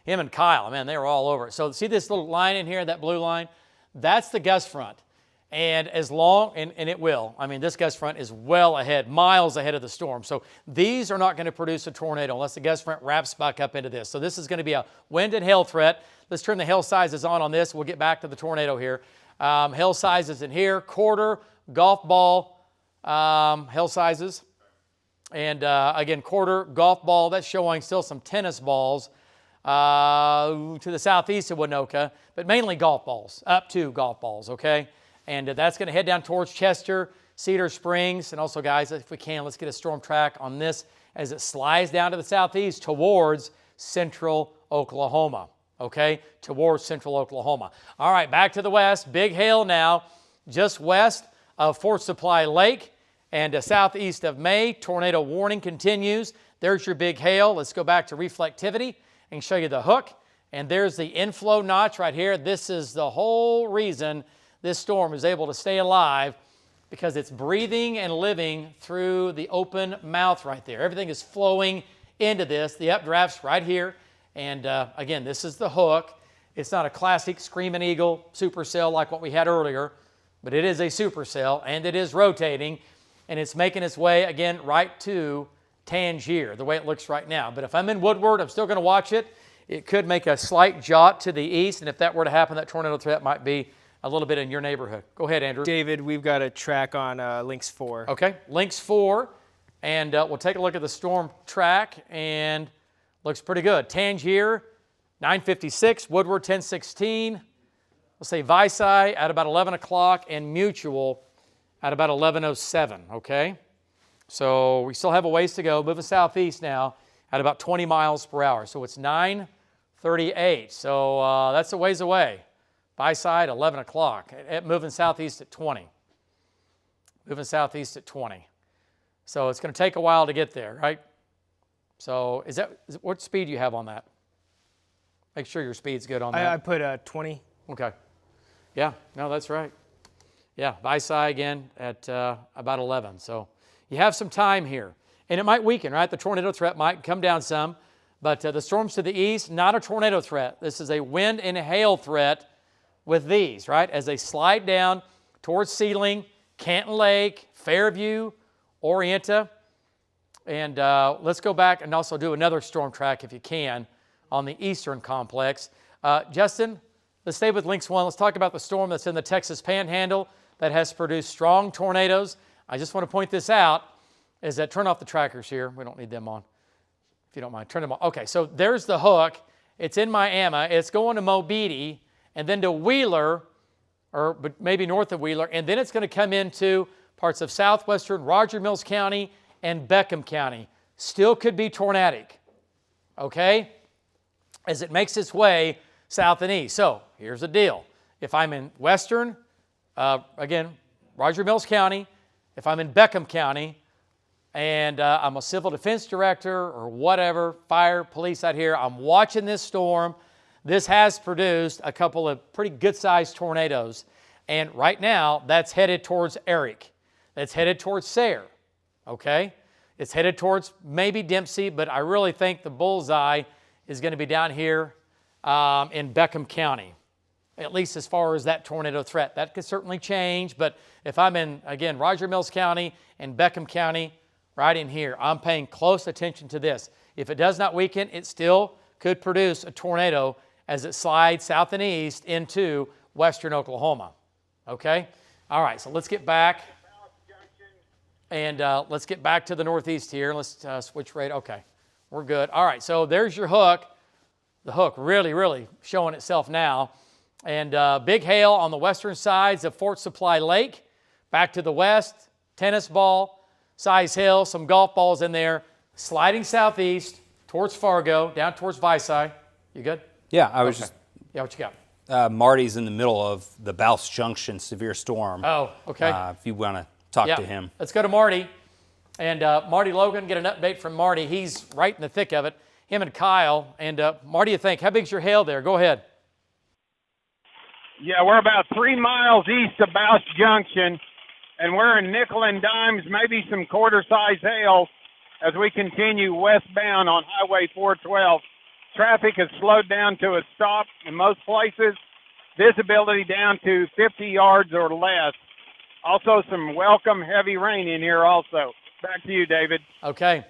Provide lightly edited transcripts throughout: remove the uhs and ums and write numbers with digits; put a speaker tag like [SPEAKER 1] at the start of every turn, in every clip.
[SPEAKER 1] him and Kyle, man, they were all over it. So see this little line in here, that blue line? That's the gust front. And as long, and it will, I mean, this gust front is well ahead, miles ahead of the storm. So these are not going to produce a tornado unless the gust front wraps back up into this. So this is going to be a wind and hail threat. Let's turn the hail sizes on this. We'll get back to the tornado here. Hail sizes in here, quarter, golf ball hail sizes. And again, quarter, golf ball, that's showing still some tennis balls to the southeast of Winoka, but mainly golf balls, up to golf balls, okay? And that's going to head down towards Chester, Cedar Springs. And also, guys, if we can, let's get a storm track on this as it slides down to the southeast towards central Oklahoma, okay? Towards central Oklahoma. All right, back to the west. Big hail now just west of Fort Supply Lake and southeast of May. Tornado warning continues. There's your big hail. Let's go back to reflectivity and show you the hook. And there's the inflow notch right here. This is the whole reason this storm is able to stay alive, because it's breathing and living through the open mouth right there. Everything is flowing into this. The updraft's right here. And again, this is the hook. It's not a classic Screaming Eagle supercell like what we had earlier, but it is a supercell, and it is rotating, and it's making its way, again, right to Tangier, the way it looks right now. But if I'm in Woodward, I'm still going to watch it. It could make a slight jot to the east, and if that were to happen, that tornado threat might be a little bit in your neighborhood. Go ahead, Andrew.
[SPEAKER 2] David, we've got a track on Lynx 4.
[SPEAKER 1] Okay, Lynx 4, and we'll take a look at the storm track, and looks pretty good. Tangier, 9:56, Woodward, 10:16. We'll say Visay at about 11 o'clock, and Mutual at about 11:07, okay? So we still have a ways to go, moving southeast now at about 20 miles per hour. So it's 9:38, so that's a ways away. By side, 11 o'clock. Moving southeast at 20. Moving southeast at 20. So it's going to take a while to get there, right? So what speed do you have on that? Make sure your speed's good on that.
[SPEAKER 2] I put 20.
[SPEAKER 1] Okay. Yeah, no, that's right. Yeah, Visay again at about 11. So you have some time here. And it might weaken, right? The tornado threat might come down some. But the storms to the east, not a tornado threat. This is a wind and hail threat with these, right? As they slide down towards Sealing, Canton Lake, Fairview, Orienta. And let's go back and also do another storm track, if you can, on the eastern complex. Justin, let's stay with Lynx 1. Let's talk about the storm that's in the Texas Panhandle that has produced strong tornadoes. I just want to point this out, is that turn off the trackers here. We don't need them on, if you don't mind. Turn them on. Okay, so there's the hook. It's in Miami. It's going to Mobeetie, and then to Wheeler, but maybe north of Wheeler, and then it's going to come into parts of southwestern Roger Mills County and Beckham County. Still could be tornadic, okay, as it makes its way south and east. So here's the deal. If I'm in western, again, Roger Mills County, if I'm in Beckham County, and I'm a civil defense director or whatever, fire, police out here, I'm watching this storm. This has produced a couple of pretty good-sized tornadoes. And right now, that's headed towards Eric. That's headed towards Sayre, okay? It's headed towards maybe Dempsey, but I really think the bullseye is going to be down here in Beckham County, at least as far as that tornado threat. That could certainly change, but if I'm in, again, Roger Mills County and Beckham County, right in here, I'm paying close attention to this. If it does not weaken, it still could produce a tornado as it slides south and east into western Oklahoma, okay? All right, so let's get back, and let's get back to the northeast here. Let's switch rate. Okay, we're good. All right, so there's your hook. The hook really, really showing itself now. And big hail on the western sides of Fort Supply Lake. Back to the west, tennis ball size hail, some golf balls in there, sliding southeast towards Fargo, down towards Visay. You good?
[SPEAKER 3] Yeah, I was just...
[SPEAKER 1] Yeah, what you got?
[SPEAKER 3] Marty's in the middle of the Bouse Junction severe storm.
[SPEAKER 1] Oh, okay.
[SPEAKER 3] If you want to talk to him.
[SPEAKER 1] Let's go to Marty. And Marty Logan, get an update from Marty. He's right in the thick of it. Him and Kyle. And Marty, you think, how big's your hail there? Go ahead.
[SPEAKER 4] Yeah, we're about 3 miles east of Bouse Junction, and we're in nickel and dimes, maybe some quarter-size hail as we continue westbound on Highway 412 traffic has slowed down to a stop in most places. Visibility down to 50 yards or less. Also some welcome heavy rain in here also. Back to you, David.
[SPEAKER 1] Okay.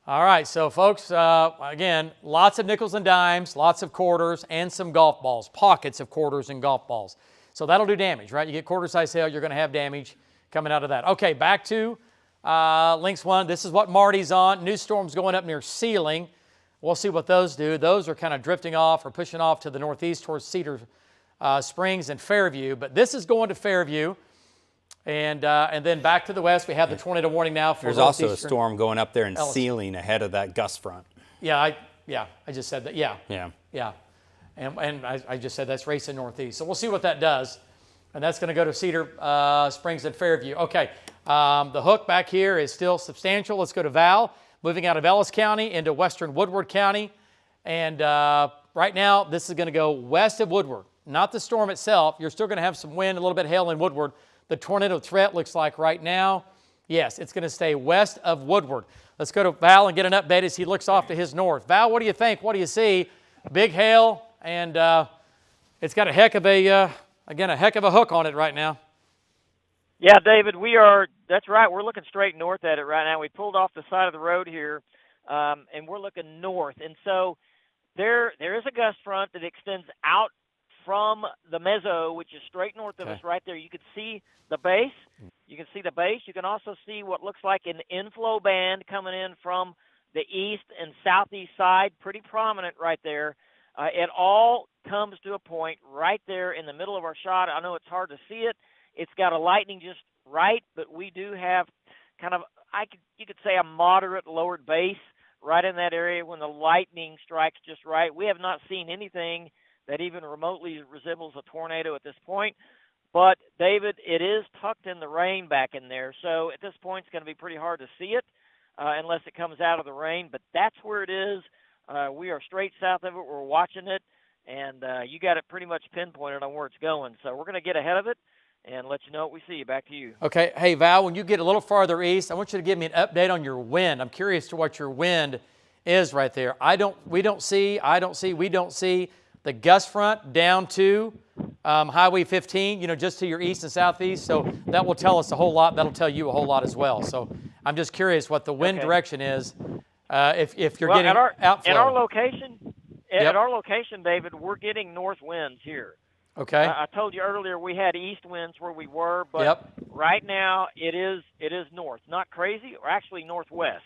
[SPEAKER 1] All right, so folks, again, lots of nickels and dimes, lots of quarters, and some golf balls, pockets of quarters and golf balls. So that'll do damage, right? You get quarter-size hail, you're going to have damage coming out of that. Okay, back to Links 1. This is what Marty's on. New storms going up near Sealing. We'll see what those do. Those are kind of drifting off or pushing off to the northeast towards Cedar Springs and Fairview. But this is going to Fairview. And then back to the west, we have the tornado warning now. For
[SPEAKER 3] There's also a storm going up there in Sealing ahead of that gust front.
[SPEAKER 1] Yeah, I just said that. Yeah.
[SPEAKER 3] Yeah.
[SPEAKER 1] And I just said that's racing northeast. So we'll see what that does. And that's going to go to Cedar Springs and Fairview. Okay, the hook back here is still substantial. Let's go to Val, moving out of Ellis County into western Woodward County. And right now, this is going to go west of Woodward. Not the storm itself. You're still going to have some wind, a little bit of hail in Woodward. The tornado threat looks like right now, yes, it's going to stay west of Woodward. Let's go to Val and get an update as he looks off to his north. Val, what do you think? What do you see? Big hail, and it's got a heck of a, again, a heck of a hook on it right now.
[SPEAKER 5] Yeah, David, that's right. We're looking straight north at it right now. We pulled off the side of the road here, and we're looking north. And so there is a gust front that extends out from the mezzo, which is straight north of us right there. You can see the base. You can also see what looks like an inflow band coming in from the east and southeast side, pretty prominent right there. It all comes to a point right there in the middle of our shot. I know it's hard to see it. It's got a lightning just right, but we do have kind of, you could say, a moderate lowered base right in that area when the lightning strikes just right. We have not seen anything that even remotely resembles a tornado at this point. But, David, it is tucked in the rain back in there. So at this point, it's going to be pretty hard to see it unless it comes out of the rain. But that's where it is. We are straight south of it. We're watching it. And you got it pretty much pinpointed on where it's going. So we're going to get ahead of it and let you know what we see. Back to you.
[SPEAKER 1] Okay. Hey, Val, when you get a little farther east, I want you to give me an update on your wind. I'm curious to what your wind is right there. We don't see the gust front down to Highway 15, just to your east and southeast. So that will tell us a whole lot. That'll tell you a whole lot as well. So I'm just curious what the wind direction is if you're getting outflow.
[SPEAKER 5] At our location, David, we're getting north winds here.
[SPEAKER 1] Okay.
[SPEAKER 5] I told you earlier we had east winds where we were, but right now it is north. Not crazy, or actually northwest.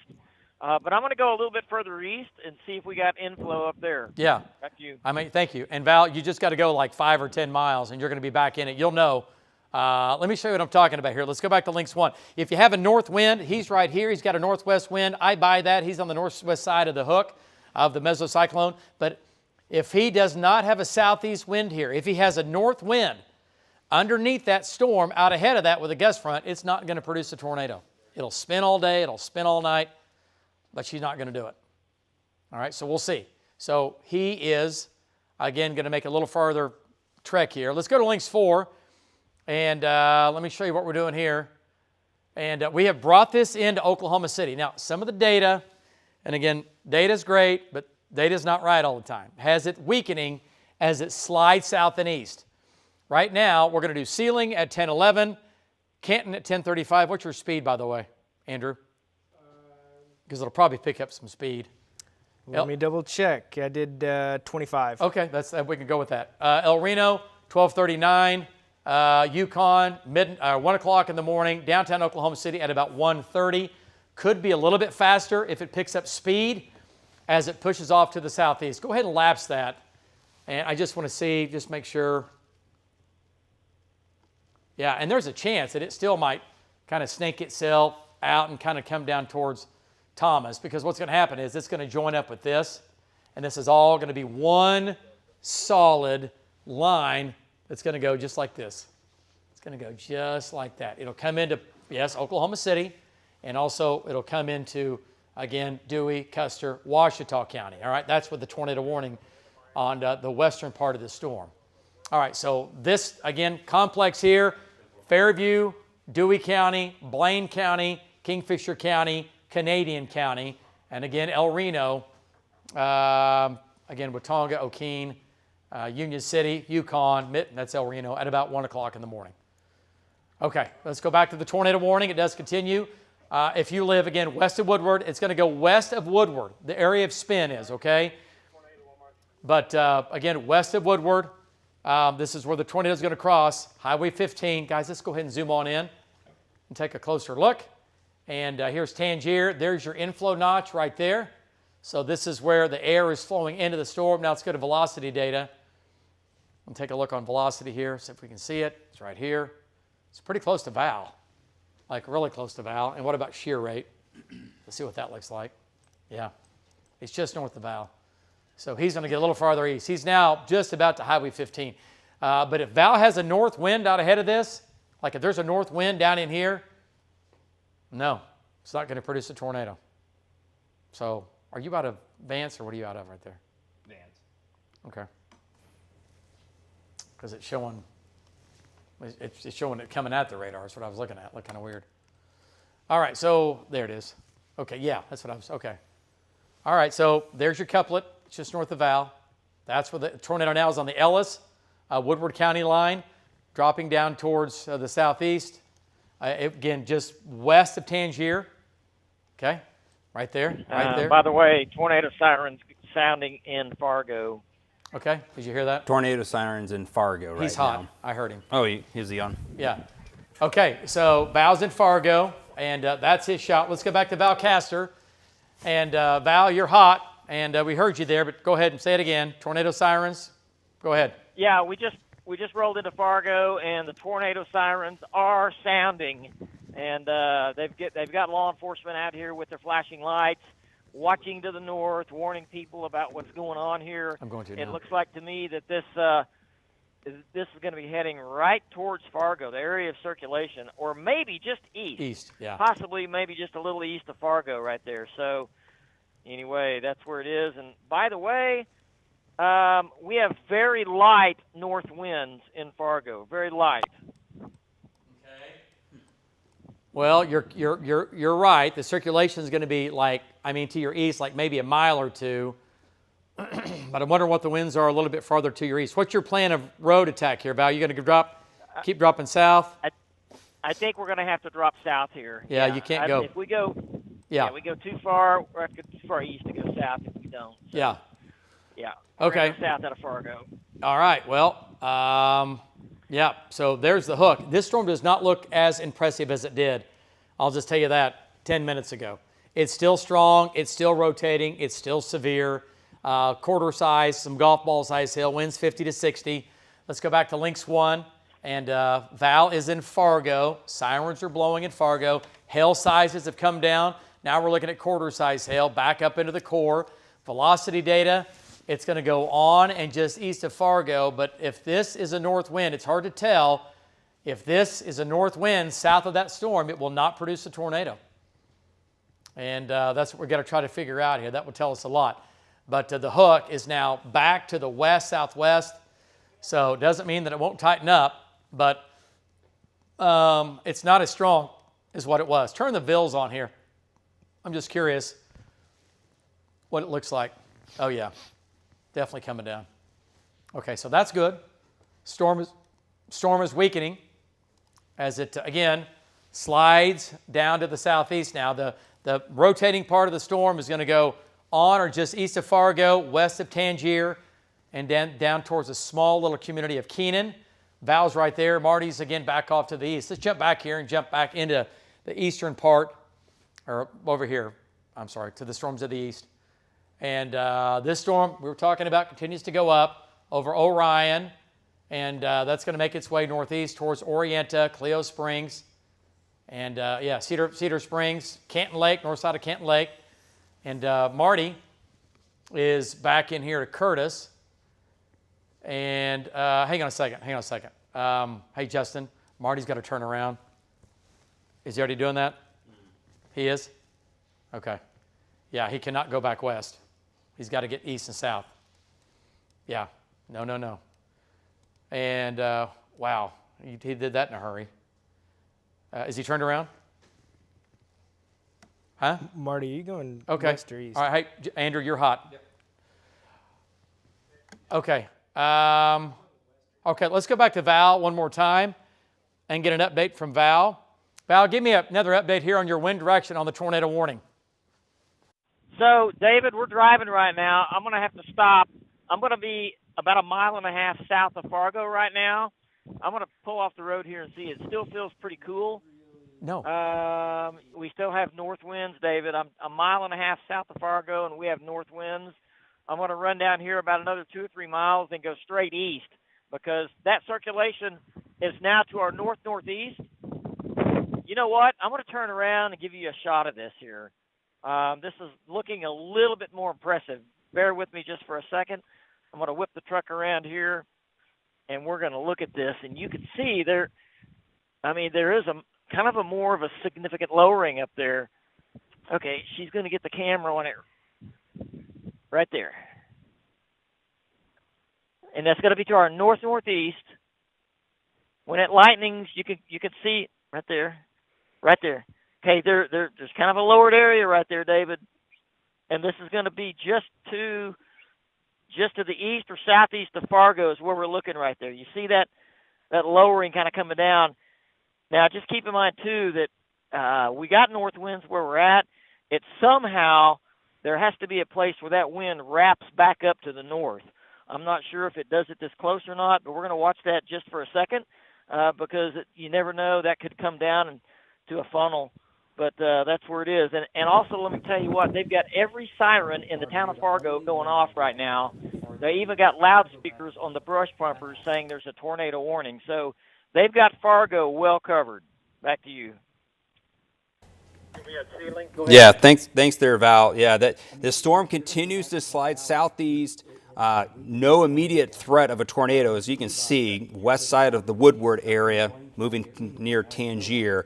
[SPEAKER 5] But I'm going to go a little bit further east and see if we got inflow up there.
[SPEAKER 1] Yeah.
[SPEAKER 5] Back to you.
[SPEAKER 1] Thank you. And Val, you just got to go like 5 or 10 miles, and you're going to be back in it. You'll know. Let me show you what I'm talking about here. Let's go back to Links 1. If you have a north wind, he's right here. He's got a northwest wind. I buy that. He's on the northwest side of the hook of the mesocyclone. But if he does not have a southeast wind here, if he has a north wind underneath that storm out ahead of that with a gust front, it's not going to produce a tornado. It'll spin all day. It'll spin all night. But she's not going to do it. All right, so we'll see. So he is, again, going to make a little farther trek here. Let's go to Links 4, and let me show you what we're doing here. And we have brought this into Oklahoma City. Now, some of the data, and again, data's great, but data's not right all the time. Has it weakening as it slides south and east. Right now, we're going to do Sealing at 10:11, Canton at 10:35. What's your speed, by the way, Andrew? Because it'll probably pick up some speed.
[SPEAKER 2] Let me double check. I did 25.
[SPEAKER 1] Okay, we can go with that. El Reno, 12:39. Yukon, 1 o'clock in the morning. Downtown Oklahoma City at about 1:30. Could be a little bit faster if it picks up speed as it pushes off to the southeast. Go ahead and lapse that. And I just want to see, just make sure. Yeah, and there's a chance that it still might kind of snake itself out and kind of come down towards Thomas, because what's going to happen is it's going to join up with this, and this is all going to be one solid line that's going to go just like this. It's going to go just like that. It'll come into, yes, Oklahoma City, and also it'll come into, again, Dewey, Custer, Ouachita County. All right, that's with the tornado warning on the western part of the storm. All right, so this, again, complex here, Fairview, Dewey County, Blaine County, Kingfisher County, Canadian County, and again, El Reno, again, Watonga, Okeen, Union City, Yukon, Mitten, that's El Reno, at about 1 o'clock in the morning. Okay, let's go back to the tornado warning. It does continue. If you live, again, west of Woodward, it's going to go west of Woodward. The area of spin is, okay? But, again, west of Woodward, this is where the tornado is going to cross. Highway 15. Guys, let's go ahead and zoom on in and take a closer look. And here's Tangier. There's your inflow notch right there. So this is where the air is flowing into the storm. Now let's go to velocity data. And take a look on velocity here, see if we can see it. It's right here. It's pretty close to Val, like really close to Val. And what about shear rate? Let's see what that looks like. Yeah, it's just north of Val. So he's going to get a little farther east. He's now just about to Highway 15. But if Val has a north wind out ahead of this, like if there's a north wind down in here, no, it's not going to produce a tornado. So are you out of Vance or what are you out of right there?
[SPEAKER 3] Vance.
[SPEAKER 1] Okay. Because it's showing it coming at the radar. That's what I was looking at. Looked kind of weird. All right, so there it is. Okay, yeah, that's what I was, okay. All right, so there's your couplet. It's just north of Val. That's where the tornado now is on the Ellis, Woodward County line, dropping down towards the southeast. Again, just west of Tangier. Okay, right there, right there.
[SPEAKER 5] By the way, tornado sirens sounding in Fargo.
[SPEAKER 1] Okay, did you hear that?
[SPEAKER 3] Tornado sirens in Fargo right now.
[SPEAKER 1] He's hot. I heard him.
[SPEAKER 3] Oh, is he on?
[SPEAKER 1] Yeah. Okay, so Val's in Fargo, and that's his shot. Let's go back to Val Castor. And Val, you're hot, and we heard you there, but go ahead and say it again. Tornado sirens. Go ahead.
[SPEAKER 5] Yeah, we just rolled into Fargo, and the tornado sirens are sounding, and they've got law enforcement out here with their flashing lights, watching to the north, warning people about what's going on here.
[SPEAKER 1] I'm going to
[SPEAKER 5] It
[SPEAKER 1] now.
[SPEAKER 5] looks like to me that this is going to be heading right towards Fargo, the area of circulation, or maybe just east.
[SPEAKER 1] East, yeah.
[SPEAKER 5] Possibly maybe just a little east of Fargo right there. So anyway, that's where it is. And by the way, we have very light north winds in Fargo, very light.
[SPEAKER 1] Well, you're right. The circulation is going to be like, to your east, like maybe a mile or two. But I'm wondering what the winds are a little bit farther to your east. What's your plan of road attack here, Val? You going to keep dropping south?
[SPEAKER 5] I think we're going to have to drop south here.
[SPEAKER 1] Yeah, you can't go.
[SPEAKER 5] If we go,
[SPEAKER 1] Yeah.
[SPEAKER 5] we go too far, we're going to go too far east to go south if we don't. So,
[SPEAKER 1] Yeah.
[SPEAKER 5] Yeah.
[SPEAKER 1] Okay.
[SPEAKER 5] We're gonna go south out of Fargo.
[SPEAKER 1] All right. Well, yeah. So there's the hook. This storm does not look as impressive as it did. I'll just tell you that 10 minutes ago. It's still strong. It's still rotating. It's still severe. Quarter size, some golf ball size hail, winds 50 to 60. Let's go back to Lynx 1. And Val is in Fargo. Sirens are blowing in Fargo. Hail sizes have come down. Now we're looking at quarter size hail back up into the core. Velocity data, it's going to go on and just east of Fargo. But if this is a north wind, it's hard to tell. If this is a north wind south of that storm, it will not produce a tornado. And that's what we're going to try to figure out here. That will tell us a lot. But the hook is now back to the west-southwest. So it doesn't mean that it won't tighten up, but it's not as strong as what it was. Turn the Vils on here. I'm just curious what it looks like. Oh, yeah. Definitely coming down. Okay, so that's good. Storm is weakening as it, again, slides down to the southeast now. The rotating part of the storm is going to go on or just east of Fargo, west of Tangier, and then down towards a small little community of Keenan. Val's right there. Marty's, again, back off to the east. Let's jump back here and jump back into the eastern part, or over here, I'm sorry, to the storms of the east. And this storm we were talking about continues to go up over Orion, and that's going to make its way northeast towards Orienta, Cleo Springs, and yeah, Cedar Springs, Canton Lake, north side of Canton Lake. And Marty is back in here to Curtis. And hang on a second. Hey, Justin, Marty's got to turn around. Is he already doing that? He is? Okay. Yeah, he cannot go back west. He's got to get east and south. Yeah, no. And wow, he did that in a hurry. Is he turned around? Huh?
[SPEAKER 2] Marty, you going
[SPEAKER 1] Okay.
[SPEAKER 2] west or east?
[SPEAKER 1] All right, hey, Andrew, you're hot. Yep. Okay. Okay, let's go back to Val one more time and get an update from Val. Val, give me another update here on your wind direction on the tornado warning.
[SPEAKER 5] So, David, we're driving right now. I'm going to have to stop. I'm going to be about 1.5 miles south of Fargo right now. I'm going to pull off the road here and see. It still feels pretty cool.
[SPEAKER 1] No.
[SPEAKER 5] We still have north winds, David. I'm 1.5 miles south of Fargo, and we have north winds. I'm going to run down here about another 2 or 3 miles and go straight east because that circulation is now to our north-northeast. You know what? I'm going to turn around and give you a shot of this here. This is looking a little bit more impressive. Bear with me just for a second. I'm going to whip the truck around here, and we're going to look at this. And you can see there is a kind of a more of a significant lowering up there. Okay, she's going to get the camera on it right there. And that's going to be to our north-northeast. When it lightnings, you can see right there. Okay, there's kind of a lowered area right there, David. And this is going to be just to the east or southeast of Fargo is where we're looking right there. You see that lowering kind of coming down. Now, just keep in mind, too, that we got north winds where we're at. It's somehow there has to be a place where that wind wraps back up to the north. I'm not sure if it does it this close or not, but we're going to watch that just for a second because you never know. That could come down into a funnel. But that's where it is. And also, let me tell you what, they've got every siren in the town of Fargo going off right now. They even got loudspeakers on the brush pumpers saying there's a tornado warning. So they've got Fargo well covered. Back to you.
[SPEAKER 3] Yeah, thanks there, Val. Yeah, the storm continues to slide southeast. No immediate threat of a tornado, as you can see, west side of the Woodward area, moving near Tangier.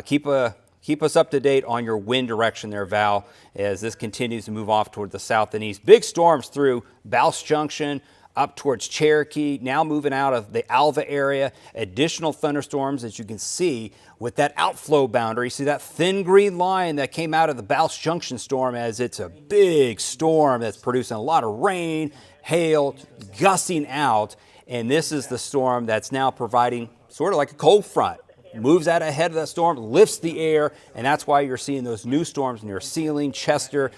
[SPEAKER 3] Keep us up to date on your wind direction there, Val, as this continues to move off toward the south and east. Big storms through Bouse Junction, up towards Cherokee, now moving out of the Alva area. Additional thunderstorms, as you can see, with that outflow boundary. See that thin green line that came out of the Bouse Junction storm, as it's a big storm that's producing a lot of rain, hail, gusting out. And this is the storm that's now providing sort of like a cold front. Moves out ahead of that storm, lifts the air, and that's why you're seeing those new storms near Sealing, Chester,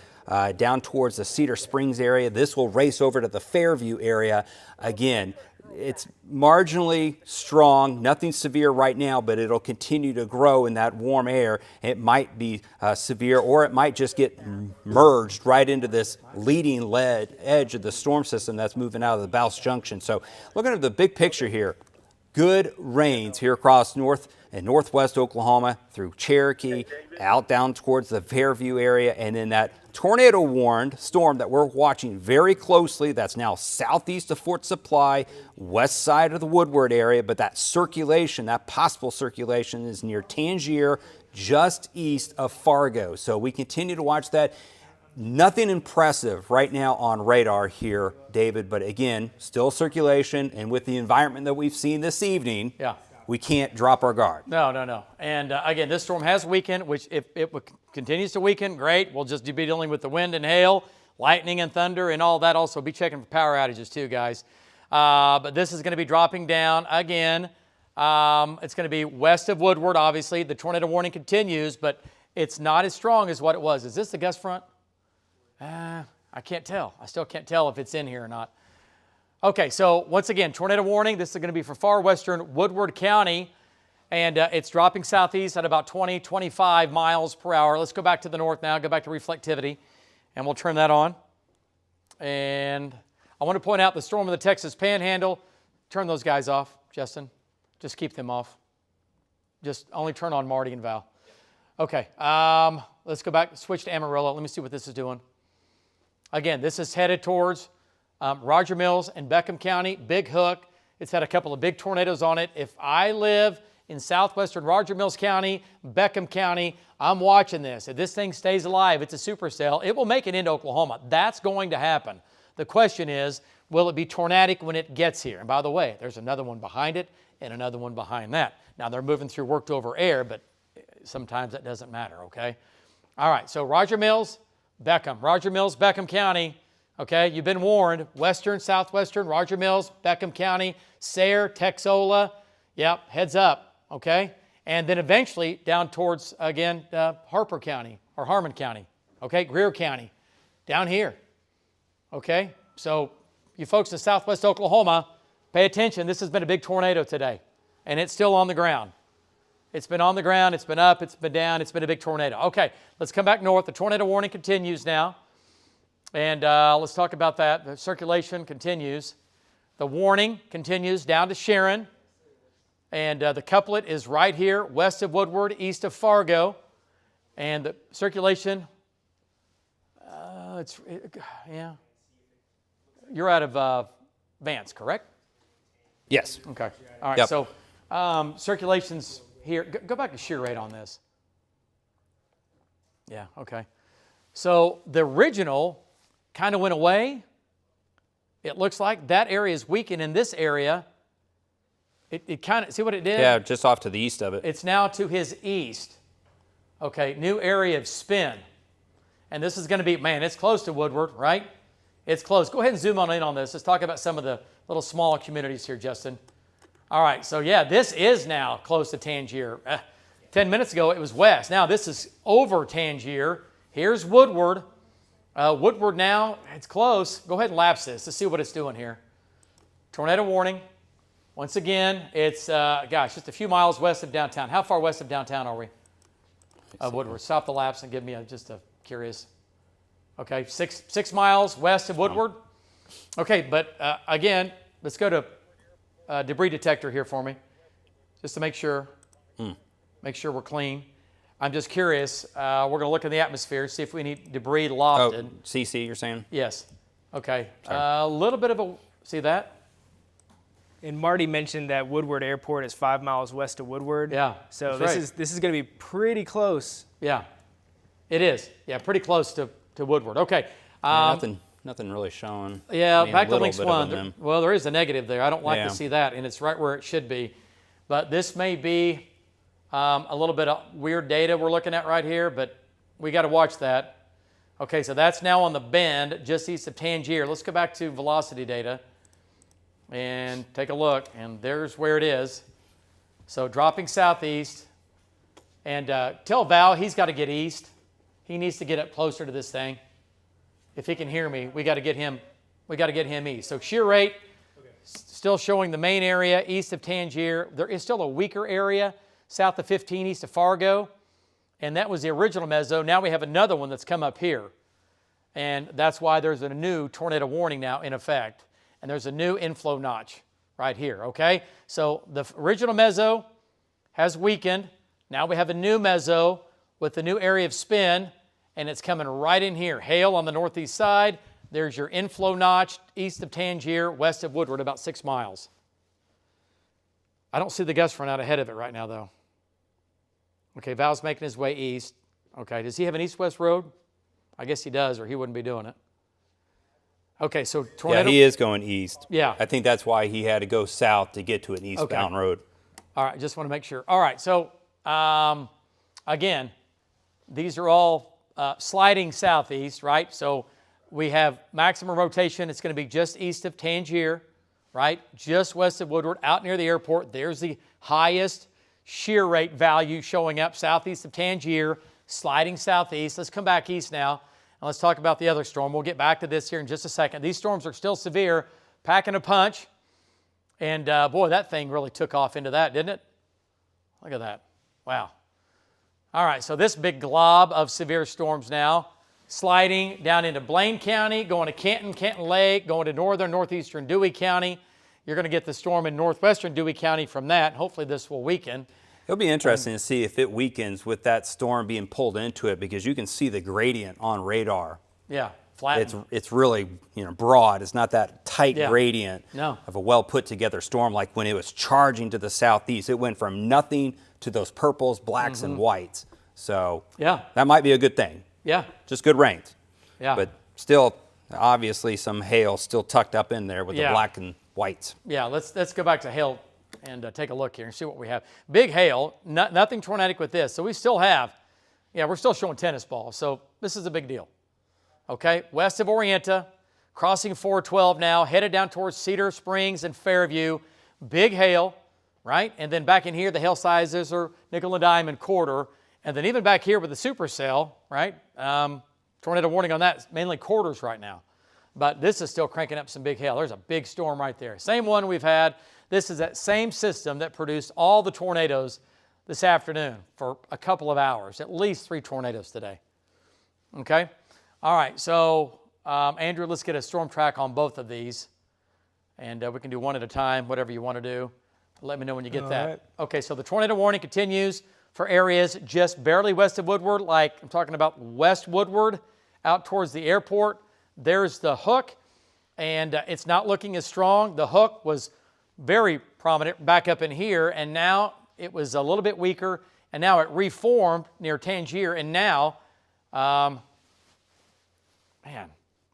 [SPEAKER 3] down towards the Cedar Springs area. This will race over to the Fairview area. Again, it's marginally strong, nothing severe right now, but it'll continue to grow in that warm air. It might be severe, or it might just get merged right into this leading edge of the storm system that's moving out of the Bouse Junction. So looking at the big picture here, good rains here across north and northwest Oklahoma through Cherokee, out down towards the Fairview area, and then that tornado warned storm that we're watching very closely. That's now southeast of Fort Supply, west side of the Woodward area, but that circulation, that possible circulation, is near Tangier, just east of Fargo. So we continue to watch that. Nothing impressive right now on radar here, David, but again, still circulation, and with the environment that we've seen this evening, we can't drop our guard.
[SPEAKER 1] No. And again, this storm has weakened, which if it continues to weaken, great. We'll just be dealing with the wind and hail, lightning and thunder and all that. Also, be checking for power outages too, guys. But this is going to be dropping down again. It's going to be west of Woodward, obviously. The tornado warning continues, but it's not as strong as what it was. Is this the gust front? I can't tell. I still can't tell if it's in here or not. Okay, so once again, tornado warning. This is going to be for far western Woodward County, and it's dropping southeast at about 20, 25 miles per hour. Let's go back to the north now, go back to reflectivity, and we'll turn that on. And I want to point out the storm in the Texas Panhandle. Turn those guys off, Justin. Just keep them off. Just only turn on Marty and Val. Okay, let's go back, switch to Amarillo. Let me see what this is doing. Again, this is headed towards Roger Mills and Beckham County, Big Hook. It's had a couple of big tornadoes on it. If I live in southwestern Roger Mills County, Beckham County, I'm watching this. If this thing stays alive, it's a supercell. It will make it into Oklahoma. That's going to happen. The question is, will it be tornadic when it gets here? And by the way, there's another one behind it and another one behind that. Now, they're moving through worked over air, but sometimes that doesn't matter, okay? All right, so Roger Mills, Beckham. Roger Mills, Beckham County, Okay, you've been warned. Western, southwestern, Roger Mills, Beckham County, Sayre, Texola. Yep, heads up. Okay, and then eventually down towards, again, Harper County or Harmon County. Okay, Greer County, down here. Okay, so you folks in southwest Oklahoma, pay attention. This has been a big tornado today, and it's still on the ground. It's been on the ground, it's been up, it's been down, it's been a big tornado. Okay, let's come back north. The tornado warning continues now. And let's talk about that. The circulation continues. The warning continues down to Sharon. And the couplet is right here, west of Woodward, east of Fargo. And the circulation, yeah. You're out of Vance, correct?
[SPEAKER 3] Yes.
[SPEAKER 1] Okay. All right.
[SPEAKER 3] Yep.
[SPEAKER 1] So circulation's here. Go back to shear rate on this. Yeah. Okay. So the original kind of went away. It looks like that area is weakened. In this area, it kind of, see what it did?
[SPEAKER 3] Yeah, just off to the east of it.
[SPEAKER 1] It's now to his east. Okay, new area of spin. And this is going to be, man, it's close to Woodward, right? It's close. Go ahead and zoom on in on this. Let's talk about some of the little small communities here, Justin. All right, so yeah, this is now close to Tangier. 10 minutes ago, it was west. Now this is over Tangier. Here's Woodward. Woodward now, it's close. Go ahead and lapse this. Let's see what it's doing here. Tornado warning. Once again, it's, just a few miles west of downtown. How far west of downtown are we? Woodward. Stop the lapse and give me just a curious. Okay, 6 miles west of Woodward. Okay, but again, let's go to debris detector here for me, just to make sure. Make sure we're clean. I'm just curious. We're going to look in the atmosphere, see if we need debris lofted.
[SPEAKER 3] Oh, CC, you're saying?
[SPEAKER 1] Yes. Okay. A little bit of a, see that?
[SPEAKER 2] And Marty mentioned that Woodward Airport is 5 miles west of Woodward.
[SPEAKER 1] Yeah.
[SPEAKER 2] So
[SPEAKER 1] that's
[SPEAKER 2] this is going to be pretty close.
[SPEAKER 1] Yeah. It is. Yeah, pretty close to Woodward. Okay.
[SPEAKER 3] Nothing really showing.
[SPEAKER 1] Yeah,
[SPEAKER 3] I mean,
[SPEAKER 1] back to
[SPEAKER 3] a little
[SPEAKER 1] links
[SPEAKER 3] bit of
[SPEAKER 1] one. Well, there is a negative there. I don't like
[SPEAKER 3] Yeah.
[SPEAKER 1] to see that, and it's right where it should be. But this may be a little bit of weird data we're looking at right here, but we got to watch that. Okay, so that's now on the bend just east of Tangier. Let's go back to velocity data and take a look, and there's where it is. So dropping southeast, and tell Val he's got to get east. He needs to get up closer to this thing. If he can hear me, we got to get him. We got to get him east. So shear rate, still showing the main area east of Tangier. There is still a weaker area south of 15 east of Fargo, and that was the original meso. Now we have another one that's come up here, and that's why there's a new tornado warning now in effect, and there's a new inflow notch right here. Okay, so the original meso has weakened. Now we have a new meso with the new area of spin, and it's coming right in here. Hail on the northeast side. There's your inflow notch east of Tangier, west of Woodward, about 6 miles. I don't see the gust front out ahead of it right now, though. Okay, Val's making his way east. Okay, does he have an east-west road? I guess he does, or he wouldn't be doing it. Okay, so tornado.
[SPEAKER 3] Yeah, he is going east.
[SPEAKER 1] Yeah.
[SPEAKER 3] I think that's why he had to go south to get to an eastbound road.
[SPEAKER 1] All right, just want to make sure. All right, so again, these are all sliding southeast, right? So we have maximum rotation. It's going to be just east of Tangier, right? Just west of Woodward, out near the airport. There's the highest shear rate value showing up southeast of Tangier, sliding southeast. Let's come back east now, and let's talk about the other storm. We'll get back to this here in just a second. These storms are still severe, packing a punch, and boy, that thing really took off into that, didn't it? Look at that. Wow. All right, so this big glob of severe storms now, sliding down into Blaine County, going to Canton, Canton Lake, going to northeastern Dewey County. You're going to get the storm in northwestern Dewey County from that. Hopefully this will weaken.
[SPEAKER 3] It'll be interesting to see if it weakens with that storm being pulled into it, because you can see the gradient on radar.
[SPEAKER 1] Yeah, flat.
[SPEAKER 3] It's really broad. It's not that tight gradient of a well put together storm like when it was charging to the southeast. It went from nothing to those purples, blacks, and whites. So that might be a good thing.
[SPEAKER 1] Yeah.
[SPEAKER 3] Just good rains.
[SPEAKER 1] Yeah.
[SPEAKER 3] But still, obviously, some hail still tucked up in there with the black and whites.
[SPEAKER 1] Yeah, let's go back to hail and take a look here and see what we have. Big hail, nothing tornadic with this. So we still have, we're still showing tennis balls. So this is a big deal. Okay, west of Orienta, crossing 412 now, headed down towards Cedar Springs and Fairview. Big hail, right? And then back in here, the hail sizes are nickel and dime and quarter. And then even back here with the supercell, right? Tornado warning on that, mainly quarters right now. But this is still cranking up some big hail. There's a big storm right there. Same one we've had. This is that same system that produced all the tornadoes this afternoon for a couple of hours. At least 3 tornadoes today. Okay? All right, so Andrew, let's get a storm track on both of these. And we can do one at a time, whatever you want to do. Let me know when you get that.
[SPEAKER 2] Right.
[SPEAKER 1] Okay, so the tornado warning continues for areas just barely west of Woodward, like I'm talking about West Woodward, out towards the airport. There's the hook, and it's not looking as strong. The hook was very prominent back up in here, and now it was a little bit weaker, and now it reformed near Tangier, and now, man,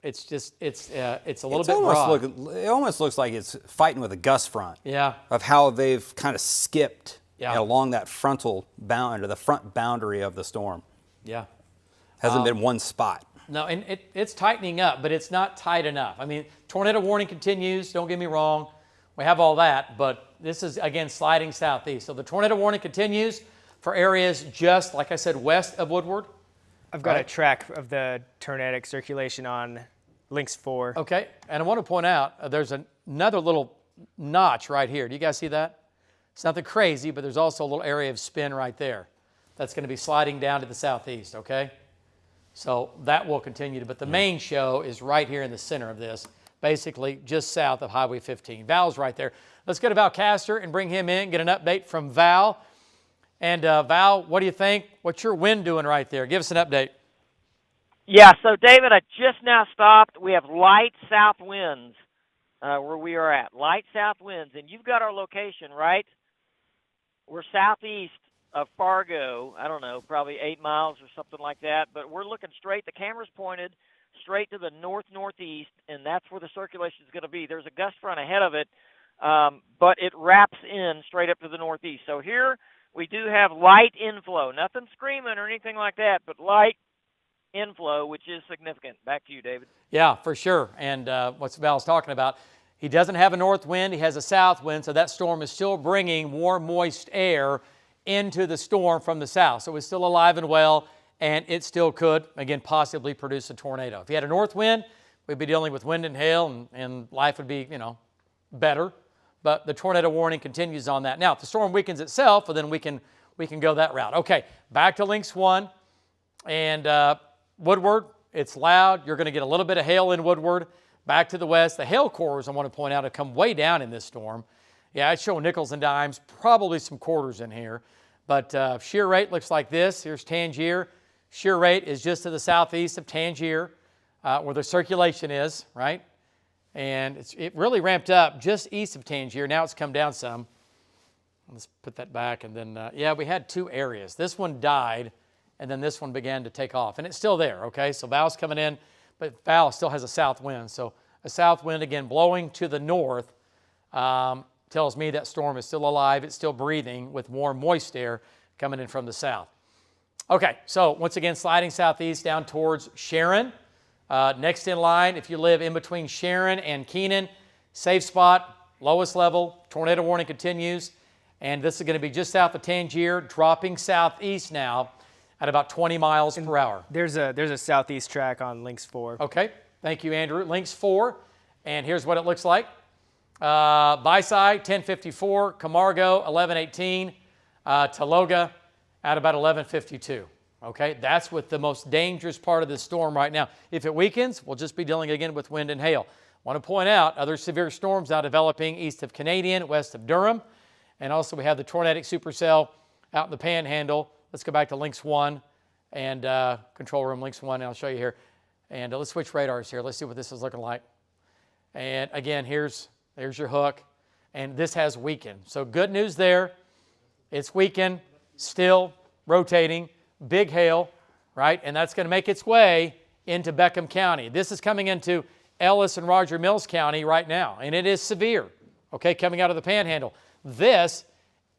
[SPEAKER 1] it's just, it's a little bit broad.
[SPEAKER 3] It almost looks like it's fighting with a gust front.
[SPEAKER 1] Yeah.
[SPEAKER 3] Of how they've kind of skipped
[SPEAKER 1] Yeah.
[SPEAKER 3] along that frontal bound, or the front boundary of the storm.
[SPEAKER 1] Yeah.
[SPEAKER 3] Hasn't been one spot.
[SPEAKER 1] No, and it's tightening up, but it's not tight enough. I mean, tornado warning continues, don't get me wrong. We have all that, but this is, again, sliding southeast. So the tornado warning continues for areas just, like I said, west of Woodward.
[SPEAKER 2] I've got
[SPEAKER 1] Right.
[SPEAKER 2] a track of the tornadic circulation on Lynx 4.
[SPEAKER 1] Okay, and I want to point out, there's another little notch right here. Do you guys see that? It's nothing crazy, but there's also a little area of spin right there. That's going to be sliding down to the southeast, okay? So that will continue, but the main show is right here in the center of this, basically just south of Highway 15. Val's right there. Let's go to Val Castor and bring him in, get an update from Val. And Val, what do you think? What's your wind doing right there? Give us an update.
[SPEAKER 5] Yeah, so David, I just now stopped. We have light south winds where we are at. Light south winds, and you've got our location, right? We're southeast of Fargo. I don't know, probably 8 miles or something like that. But we're looking straight. The camera's pointed straight to the north-northeast, and that's where the circulation is going to be. There's a gust front ahead of it, but it wraps in straight up to the northeast. So here we do have light inflow. Nothing screaming or anything like that, but light inflow, which is significant. Back to you, David.
[SPEAKER 1] Yeah, for sure. And what Val's talking about, he doesn't have a north wind, he has a south wind, so that storm is still bringing warm, moist air into the storm from the south. So it's still alive and well, and it still could, again, possibly produce a tornado. If you had a north wind, we'd be dealing with wind and hail, and life would be, better. But the tornado warning continues on that. Now, if the storm weakens itself, well, then we can go that route. Okay, back to Lynx 1. And Woodward, it's loud. You're going to get a little bit of hail in Woodward. Back to the west, the hail cores, I want to point out, have come way down in this storm. Yeah, it's showing nickels and dimes, probably some quarters in here. But shear rate looks like this. Here's Tangier. Shear rate is just to the southeast of Tangier, where the circulation is, right? And it really ramped up just east of Tangier. Now it's come down some. Let's put that back. And then, yeah, we had 2 areas. This one died, and then this one began to take off. And it's still there, okay? So Val's coming in, but Val still has a south wind. So a south wind, again, blowing to the north, tells me that storm is still alive. It's still breathing with warm, moist air coming in from the south. Okay, so once again, sliding southeast down towards Sharon. Next in line, if you live in between Sharon and Keenan, safe spot, lowest level, tornado warning continues. And this is going to be just south of Tangier, dropping southeast now at about 20 miles per hour.
[SPEAKER 2] There's a southeast track on Lynx 4.
[SPEAKER 1] Okay, thank you, Andrew. Lynx 4, and here's what it looks like. Byside, 1054, Camargo, 1118, Taloga at about 1152. Okay, that's with the most dangerous part of this storm right now. If it weakens, we'll just be dealing again with wind and hail. Want to point out other severe storms now developing east of Canadian, west of Durham, and also we have the tornadic supercell out in the Panhandle. Let's go back to Lynx 1 and control room Lynx 1, and I'll show you here. And let's switch radars here. Let's see what this is looking like. And again, there's your hook, and this has weakened. So good news there. It's weakened, still rotating, big hail, right? And that's going to make its way into Beckham County. This is coming into Ellis and Roger Mills County right now, and it is severe, okay, coming out of the Panhandle. This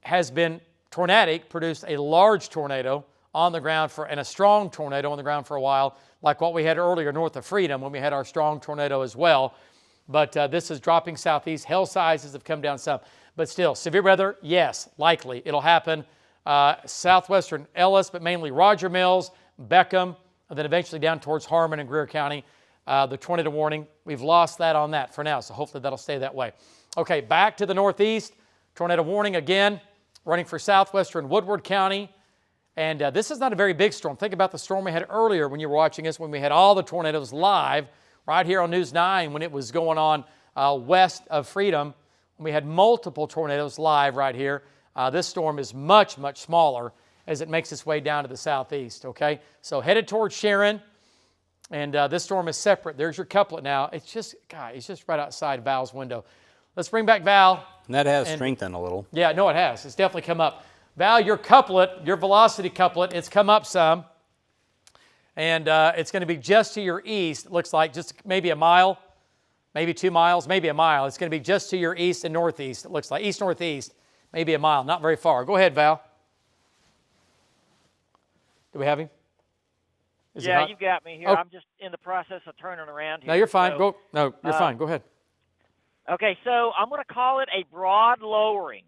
[SPEAKER 1] has been tornadic, produced a large tornado on the ground and a strong tornado on the ground for a while, like what we had earlier north of Freedom when we had our strong tornado as well. But this is dropping southeast. Hail sizes have come down some. But still, severe weather, yes, likely. It'll happen southwestern Ellis, but mainly Roger Mills, Beckham, and then eventually down towards Harmon and Greer County. The tornado warning, we've lost that on that for now, so hopefully that'll stay that way. Okay, back to the northeast. Tornado warning again, running for southwestern Woodward County. And this is not a very big storm. Think about the storm we had earlier when you were watching us, when we had all the tornadoes live right here on News 9 when it was going on west of Freedom. We had multiple tornadoes live right here. This storm is much, much smaller as it makes its way down to the southeast, okay? So headed towards Sharon, and this storm is separate. There's your couplet now. It's just, God, it's just right outside Val's window. Let's bring back Val.
[SPEAKER 3] And that has strengthened a little.
[SPEAKER 1] Yeah, no, it has. It's definitely come up. Val, your couplet, your velocity couplet, it's come up some. And it's going to be just to your east. It looks like just maybe a mile, maybe 2 miles, maybe a mile. It's going to be just to your east and northeast. It looks like east-northeast, maybe a mile. Not very far. Go ahead, Val. Do we have him?
[SPEAKER 5] Yeah, you got me here.
[SPEAKER 1] Oh.
[SPEAKER 5] I'm just in the process of turning around here.
[SPEAKER 1] No, you're fine.
[SPEAKER 5] So,
[SPEAKER 1] No, you're fine. Go ahead.
[SPEAKER 5] Okay, so I'm going to call it a broad lowering,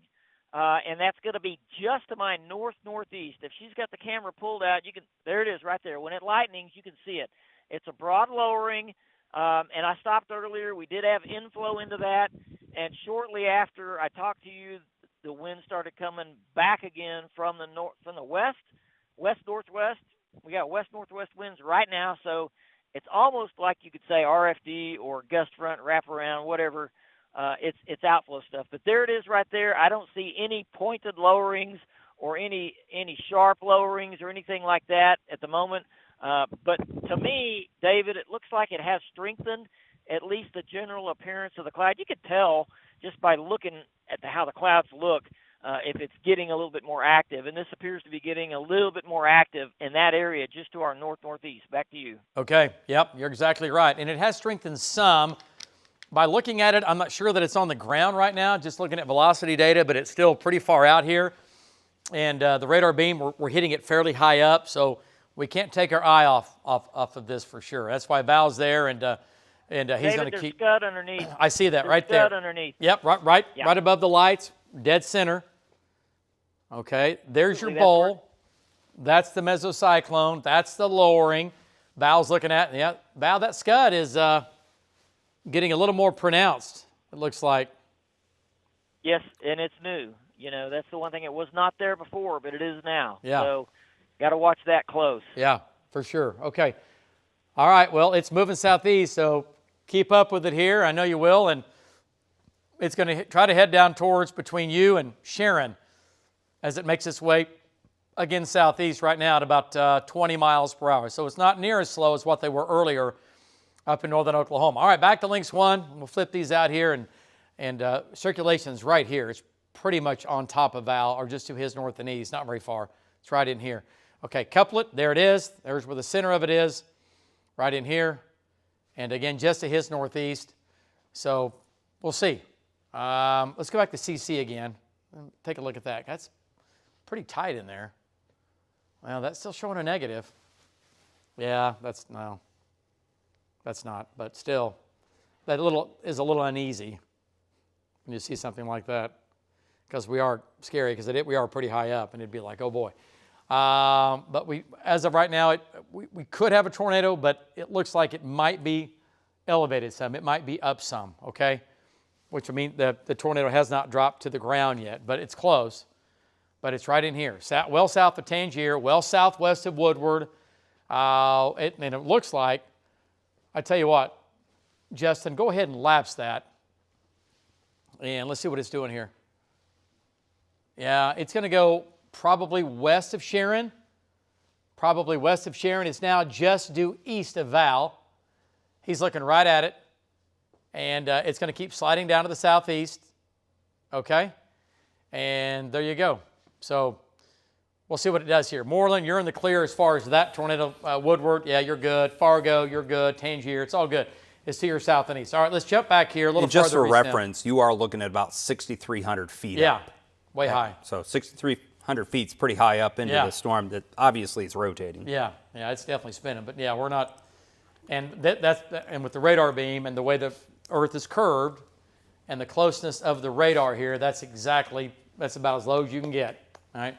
[SPEAKER 5] and that's going to be just to my north-northeast. If she's got the camera pulled out, you can. There it is right there. When it lightnings, you can see it. It's a broad lowering, and I stopped earlier. We did have inflow into that, and shortly after I talked to you, the wind started coming back again from the west-northwest. We got west-northwest winds right now, so it's almost like you could say RFD or gust front, wraparound, whatever. It's outflow stuff. But there it is right there. I don't see any pointed lowerings or any sharp lowerings or anything like that at the moment. But to me, David, it looks like it has strengthened at least the general appearance of the cloud. You could tell just by looking at how the clouds look if it's getting a little bit more active. And this appears to be getting a little bit more active in that area just to our north-northeast. Back to you.
[SPEAKER 1] Okay. Yep, you're exactly right. And it has strengthened some. By looking at it, I'm not sure that it's on the ground right now, just looking at velocity data, but it's still pretty far out here. And the radar beam, we're hitting it fairly high up, so we can't take our eye off of this for sure. That's why Val's there, and he's going to keep.
[SPEAKER 5] Scud underneath.
[SPEAKER 1] I see that right there.
[SPEAKER 5] Scud underneath.
[SPEAKER 1] Yep, right above the lights, dead center. Okay, there's your bowl. That's the mesocyclone. That's the lowering. Val's looking at. Yeah, Val, that scud is getting a little more pronounced. It looks like.
[SPEAKER 5] Yes, and it's new. You know, that's the one thing. It was not there before, but it is now.
[SPEAKER 1] Yeah.
[SPEAKER 5] So, got to watch that close.
[SPEAKER 1] Yeah, for sure. Okay. All right. Well, it's moving southeast, so keep up with it here. I know you will, and it's going to try to head down towards between you and Sharon as it makes its way again southeast right now at about 20 miles per hour. So it's not near as slow as what they were earlier up in northern Oklahoma. All right, back to Lynx 1. We'll flip these out here, and circulation's right here. It's pretty much on top of Val, or just to his north and east, not very far. It's right in here. Okay, couplet, there it is. There's where the center of it is, right in here. And again, just to his northeast. So we'll see. Let's go back to CC again. Take a look at that. That's pretty tight in there. Well, that's still showing a negative. Yeah, that's not. But still, that is a little uneasy when you see something like that, because we are scary, because we are pretty high up, and it'd be like, oh boy. But as of right now, we could have a tornado, but it looks like it might be elevated some. It might be up some, okay? Which would mean the tornado has not dropped to the ground yet, but it's close. But it's right in here, well south of Tangier, well southwest of Woodward. And it looks like, I tell you what, Justin, go ahead and lapse that. And let's see what it's doing here. Yeah, it's going to go probably west of Sharon. Probably west of Sharon. It's now just due east of Val. He's looking right at it. And it's going to keep sliding down to the southeast. Okay? And there you go. So we'll see what it does here. Moreland, you're in the clear as far as that tornado. Woodward, yeah, you're good. Fargo, you're good. Tangier, it's all good. It's to your south and east. All right, let's jump back here a little further.
[SPEAKER 3] And just for reference, you are looking at about 6,300 feet up.
[SPEAKER 1] Way high.
[SPEAKER 3] So 6,300 100 feet's pretty high up into
[SPEAKER 1] Yeah.
[SPEAKER 3] the storm that obviously it's rotating.
[SPEAKER 1] Yeah, it's definitely spinning. But yeah, we're not, and and with the radar beam and the way the Earth is curved and the closeness of the radar here, that's about as low as you can get, right?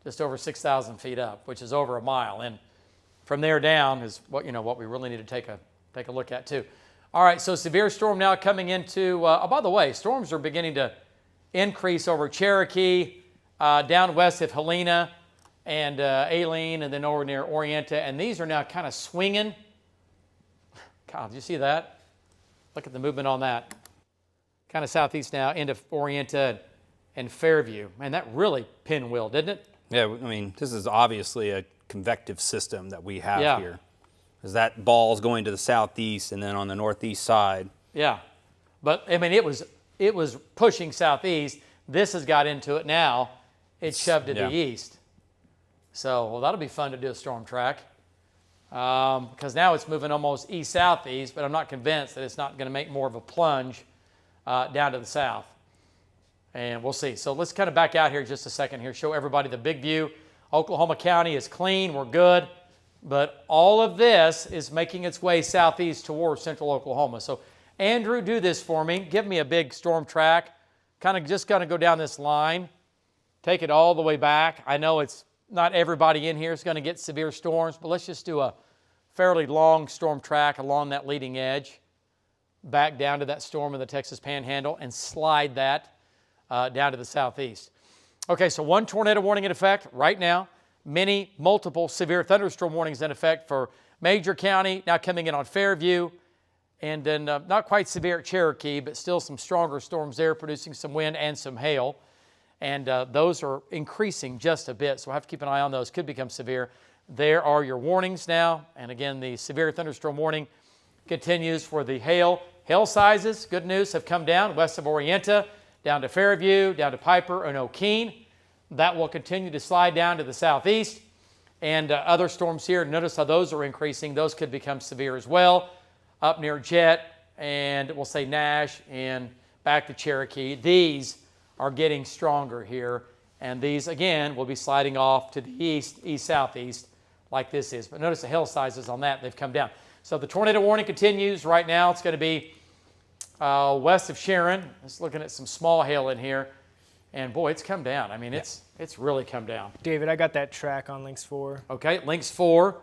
[SPEAKER 1] Just over 6,000 feet up, which is over a mile. And from there down is what we really need to take a look at too. All right, so severe storm now coming into, oh, by the way, storms are beginning to increase over Cherokee, down west of Helena and Aileen, and then over near Orienta. And these are now kind of swinging. God, did you see that? Look at the movement on that. Kind of southeast now into Orienta and Fairview. Man, that really pinwheeled, didn't it?
[SPEAKER 3] Yeah, I mean, this is obviously a convective system that we have
[SPEAKER 1] Yeah.
[SPEAKER 3] here. Because that ball's going to the southeast and then on the northeast side.
[SPEAKER 1] Yeah, but I mean, it was pushing southeast. This has got into it now. It's shoved to the east. So, well, that'll be fun to do a storm track. Because now it's moving almost east-southeast, but I'm not convinced that it's not going to make more of a plunge down to the south. And we'll see. So let's kind of back out here just a second here, show everybody the big view. Oklahoma County is clean. We're good. But all of this is making its way southeast towards central Oklahoma. So, Andrew, do this for me. Give me a big storm track. Just kind of go down this line. Take it all the way back. I know it's not everybody in here is going to get severe storms, but let's just do a fairly long storm track along that leading edge, back down to that storm in the Texas Panhandle, and slide that down to the southeast. Okay, so one tornado warning in effect right now. Multiple severe thunderstorm warnings in effect for Major County, now coming in on Fairview, and then not quite severe at Cherokee, but still some stronger storms there, producing some wind and some hail. And those are increasing just a bit, so we'll have to keep an eye on those. Could become severe. There are your warnings now. And again, the severe thunderstorm warning continues for the hail. Hail sizes, good news, have come down west of Orienta, down to Fairview, down to Piper and O'Keene. That will continue to slide down to the southeast. And other storms here, notice how those are increasing. Those could become severe as well. Up near Jet, and we'll say Nash, and back to Cherokee. These are getting stronger here, and these again will be sliding off to the east-southeast like this is. But notice the hail sizes on that, they've come down. So the tornado warning continues right now. It's going to be west of Sharon. Just looking at some small hail in here, and boy, it's come down. I mean, it's really come down.
[SPEAKER 2] David, I got that track on Links 4.
[SPEAKER 1] Okay, Links 4,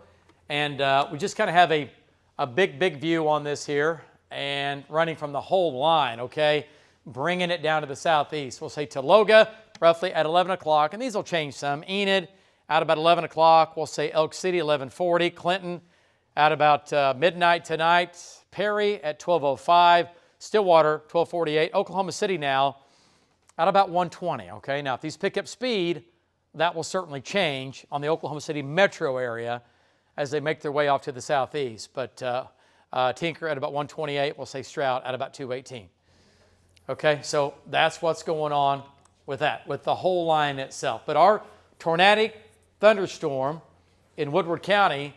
[SPEAKER 1] and we just kind of have a big view on this here, and running from the whole line, okay? Bringing it down to the southeast. We'll say Taloga, roughly at 11 o'clock, and these will change some. Enid, at about 11 o'clock. We'll say Elk City, 11:40. Clinton, at about midnight tonight. Perry, at 12:05. Stillwater, 12:48. Oklahoma City now, at about 1:20, okay? Now, if these pick up speed, that will certainly change on the Oklahoma City metro area as they make their way off to the southeast. But Tinker at about 1:28. We'll say Stroud at about 2:18. Okay, so that's what's going on with that, with the whole line itself. But our tornadic thunderstorm in Woodward County,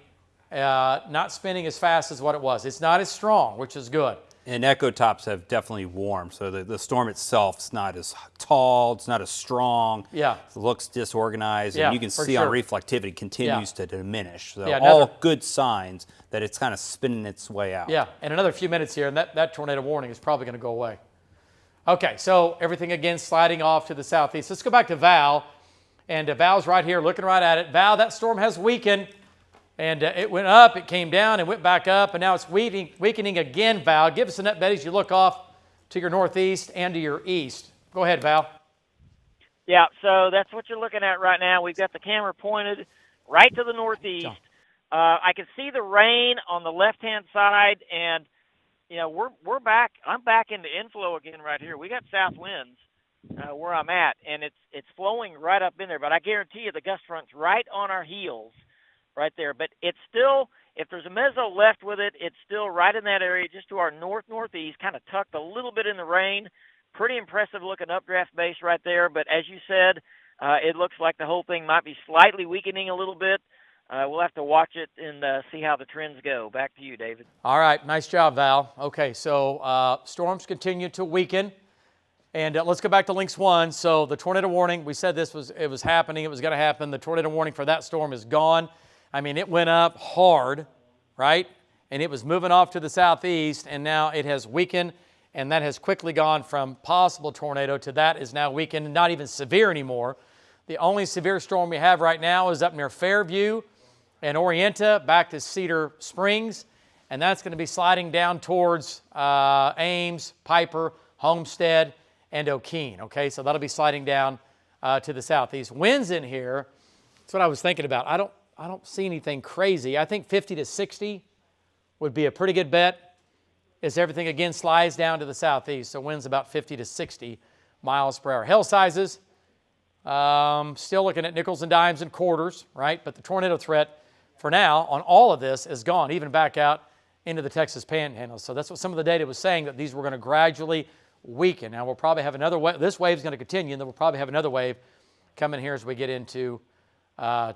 [SPEAKER 1] not spinning as fast as what it was. It's not as strong, which is good.
[SPEAKER 3] And echo tops have definitely warmed, so the storm itself is not as tall, it's not as strong.
[SPEAKER 1] Yeah.
[SPEAKER 3] It looks disorganized,
[SPEAKER 1] Yeah,
[SPEAKER 3] and you can
[SPEAKER 1] for
[SPEAKER 3] see on
[SPEAKER 1] sure.
[SPEAKER 3] reflectivity continues to diminish. So
[SPEAKER 1] Yeah,
[SPEAKER 3] all good signs that it's kind of spinning its way out.
[SPEAKER 1] Yeah, in another few minutes here, and that tornado warning is probably going to go away. Okay, so everything again sliding off to the southeast. Let's go back to Val, and Val's right here looking right at it. Val, that storm has weakened, and it went up, it came down, and went back up, and now it's weakening again, Val. Give us an update as you look off to your northeast and to your east. Go ahead, Val.
[SPEAKER 5] Yeah, so that's what you're looking at right now. We've got the camera pointed right to the northeast. I can see the rain on the left-hand side, and you know we're back. I'm back into inflow again right here. We got south winds where I'm at, and it's flowing right up in there. But I guarantee you, the gust front's right on our heels, right there. But it's still, if there's a mezzo left with it, it's still right in that area, just to our northeast, kind of tucked a little bit in the rain. Pretty impressive looking updraft base right there. But as you said, it looks like the whole thing might be slightly weakening a little bit. We'll have to watch it and see how the trends go. Back to you, David.
[SPEAKER 1] All right, nice job, Val. Okay, so storms continue to weaken, And let's go back to Lynx 1. So the tornado warning, we said it was happening. It was going to happen. The tornado warning for that storm is gone. I mean, it went up hard, right? And it was moving off to the southeast, and now it has weakened, and that has quickly gone from possible tornado to that is now weakened, not even severe anymore. The only severe storm we have right now is up near Fairview and Orienta, back to Cedar Springs, and that's going to be sliding down towards Ames, Piper, Homestead, and O'Keene, okay? So that'll be sliding down to the southeast. Winds in here, that's what I was thinking about. I don't see anything crazy. I think 50 to 60 would be a pretty good bet as everything again slides down to the southeast. So winds about 50 to 60 miles per hour. Hail sizes, still looking at nickels and dimes and quarters, right? But the tornado threat for now on all of this is gone, even back out into the Texas Panhandle. So that's what some of the data was saying, that these were going to gradually weaken. Now we'll probably have another wave. This wave is going to continue, and then we'll probably have another wave coming here as we get into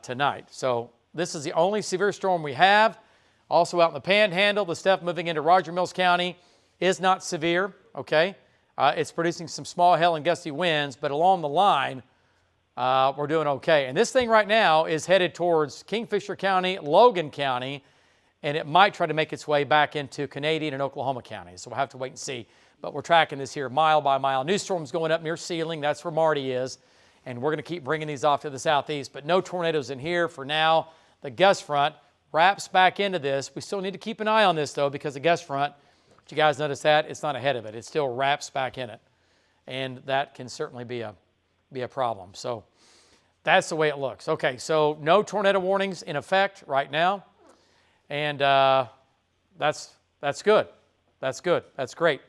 [SPEAKER 1] tonight. So this is the only severe storm we have. Also out in the Panhandle, the stuff moving into Roger Mills County is not severe, okay? It's producing some small hail and gusty winds, but along the line, we're doing okay. And this thing right now is headed towards Kingfisher County, Logan County, and it might try to make its way back into Canadian and Oklahoma counties. So we'll have to wait and see. But we're tracking this here mile by mile. New storm's going up near Sealing. That's where Marty is. And we're going to keep bringing these off to the southeast. But no tornadoes in here for now. The gust front wraps back into this. We still need to keep an eye on this, though, because the gust front, did you guys notice that? It's not ahead of it. It still wraps back in it. And that can certainly be a problem. So that's the way it looks. Okay, so no tornado warnings in effect right now. And that's good. That's good. That's great.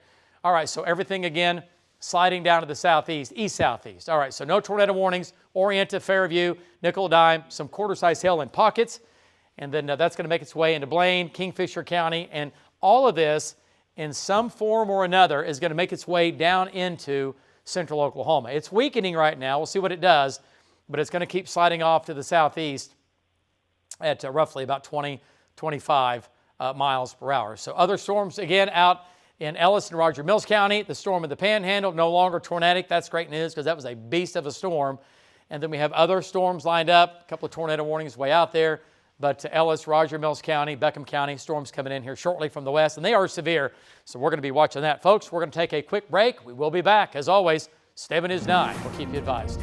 [SPEAKER 1] All right, so everything again sliding down to the southeast, east-southeast. All right, so no tornado warnings. Orienta, Fairview, nickel dime, some quarter-size hail in pockets. And then that's going to make its way into Blaine, Kingfisher County. And all of this, in some form or another, is going to make its way down into central Oklahoma. It's weakening right now. We'll see what it does. But it's going to keep sliding off to the southeast at roughly about 20, 25 miles per hour. So other storms, again, out in Ellis and Roger Mills County. The storm in the Panhandle, no longer tornadic. That's great news because that was a beast of a storm. And then we have other storms lined up, a couple of tornado warnings way out there. But to Ellis, Roger Mills County, Beckham County, storms coming in here shortly from the west, and they are severe. So we're going to be watching that. Folks, we're going to take a quick break. We will be back. As always, stay with News 9. We'll keep you advised.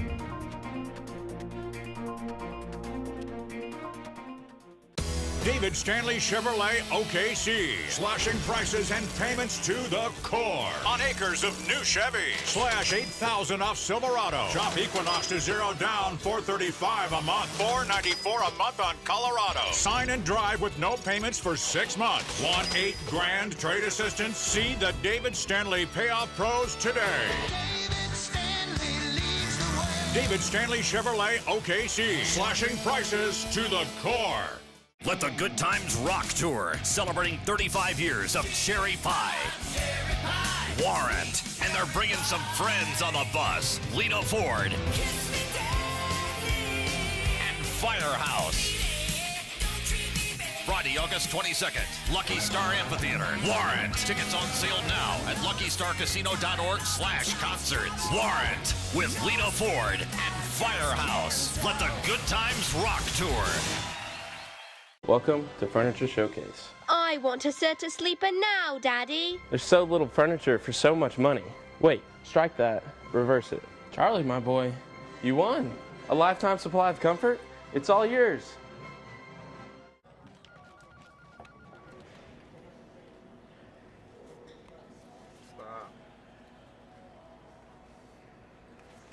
[SPEAKER 6] David Stanley Chevrolet OKC. Slashing prices and payments to the core. On acres of new Chevy. Slash 8,000 off Silverado. Shop Equinox to 0 down, $435 a month. $494 a month on Colorado. Sign and drive with no payments for 6 months. Want $8 grand trade assistance? See the David Stanley Payoff Pros today. David Stanley Chevrolet OKC. Slashing prices to the core.
[SPEAKER 7] Let the Good Times Rock Tour, celebrating 35 years of Cherry Pie. Warrant, and they're bringing some friends on the bus. Lita Ford. And Firehouse. Friday, August 22nd, Lucky Star Amphitheater. Warrant. Tickets on sale now at luckystarcasino.org/concerts. Warrant with Lita Ford and Firehouse. Let the Good Times Rock Tour.
[SPEAKER 8] Welcome to Furniture Showcase.
[SPEAKER 9] I want a set of sleeper now, Daddy.
[SPEAKER 8] There's so little furniture for so much money. Wait, strike that. Reverse it. Charlie, my boy, you won. A lifetime supply of comfort? It's all yours.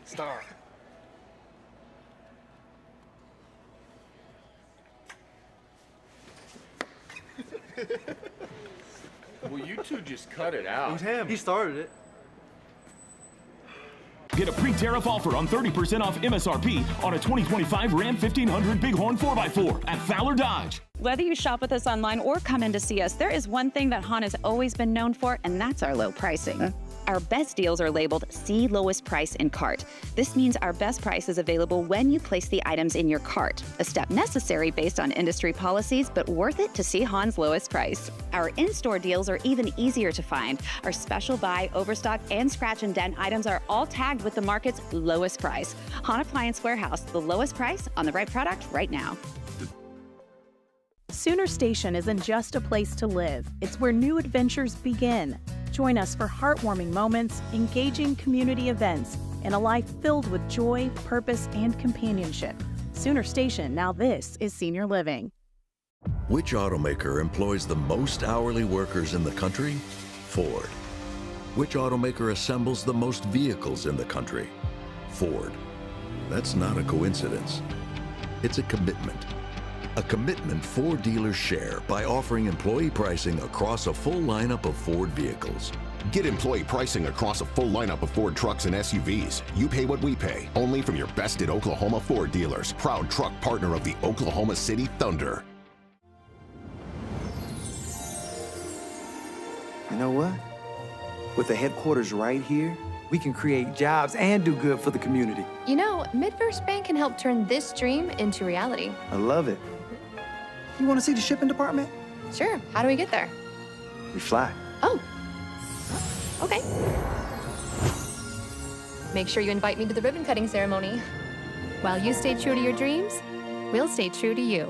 [SPEAKER 8] Stop.
[SPEAKER 10] Well, you two just cut it out.
[SPEAKER 11] It was him. He started it.
[SPEAKER 12] Get a pre-tariff offer on 30% off MSRP on a 2025 Ram 1500 Bighorn 4x4 at Fowler Dodge.
[SPEAKER 13] Whether you shop with us online or come in to see us, there is one thing that Honda's always been known for, and that's our low pricing.
[SPEAKER 11] Our best deals are labeled See Lowest Price in Cart. This means our best price is available when you place the items in your cart, a step necessary based on industry policies, but worth it to see Hahn's lowest price. Our in-store deals are even easier to find. Our special buy, overstock, and scratch and dent items are all tagged with the market's lowest price. Hahn Appliance Warehouse, the lowest price on the right product right now.
[SPEAKER 13] Sooner Station isn't just a place to live, it's where new adventures begin. Join us for heartwarming moments, engaging community events, and a life filled with joy, purpose, and companionship. Sooner Station, now this is senior living.
[SPEAKER 14] Which automaker employs the most hourly workers in the country? Ford. Which automaker assembles the most vehicles in the country? Ford. That's not a coincidence. It's a commitment. A commitment Ford dealers share by offering employee pricing across a full lineup of Ford vehicles.
[SPEAKER 15] Get employee pricing across a full lineup of Ford trucks and SUVs. You pay what we pay, only from your best in Oklahoma Ford dealers. Proud truck partner of the Oklahoma City Thunder.
[SPEAKER 16] You know what? With the headquarters right here, we can create jobs and do good for the community.
[SPEAKER 17] You know, Midfirst Bank can help turn this dream into reality.
[SPEAKER 16] I love it. You want to see the shipping department?
[SPEAKER 17] Sure. How do we get there?
[SPEAKER 16] We fly.
[SPEAKER 17] Oh. Okay. Make sure you invite me to the ribbon cutting ceremony. While you stay true to your dreams, we'll stay true to you.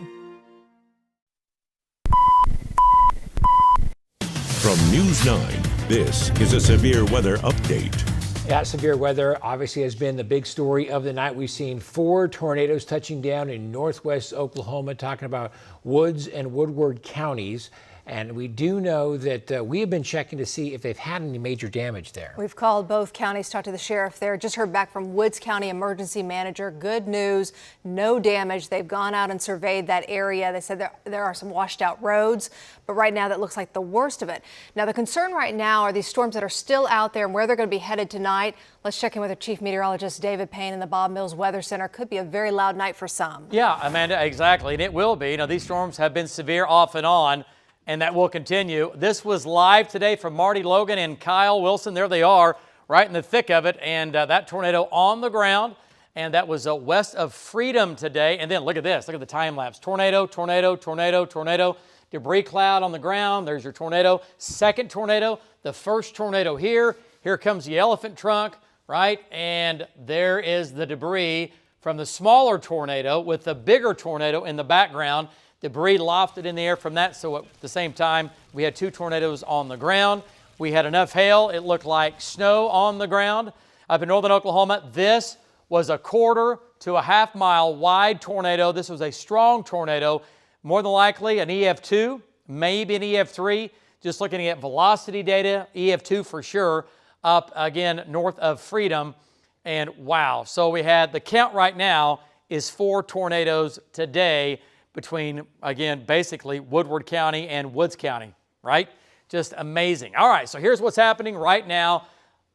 [SPEAKER 6] From News 9, this is a severe weather update.
[SPEAKER 18] Yeah, severe weather obviously has been the big story of the night. We've seen 4 tornadoes touching down in northwest Oklahoma, talking about Woods and Woodward counties. And we do know that we have been checking to see if they've had any major damage there.
[SPEAKER 19] We've called both counties, talked to the sheriff there. Just heard back from Woods County emergency manager. Good news, no damage. They've gone out and surveyed that area. They said there are some washed out roads, but right now that looks like the worst of it. Now the concern right now are these storms that are still out there and where they're going to be headed tonight. Let's check in with our chief meteorologist David Payne in the Bob Mills Weather Center. Could be a very loud night for some.
[SPEAKER 1] Yeah, Amanda, exactly, and it will be. You know, these storms have been severe off and on, and that will continue. This was live today from Marty Logan and Kyle Wilson. There they are, right in the thick of it, and that tornado on the ground, and that was west of Freedom today. And then look at this. Look at the time lapse. Tornado, tornado, tornado, tornado. Debris cloud on the ground. There's your tornado. Second tornado. The first tornado here. Here comes the elephant trunk, right? And there is the debris from the smaller tornado with the bigger tornado in the background. Debris lofted in the air from that, so at the same time, we had 2 tornadoes on the ground. We had enough hail, it looked like snow on the ground. Up in northern Oklahoma, this was a 1/4 to a 1/2 mile wide tornado. This was a strong tornado, more than likely an EF2, maybe an EF3. Just looking at velocity data, EF2 for sure, up again north of Freedom. And wow, so we had, the count right now is 4 tornadoes today between, again, basically Woodward County and Woods County, right? Just amazing. All right, so here's what's happening right now.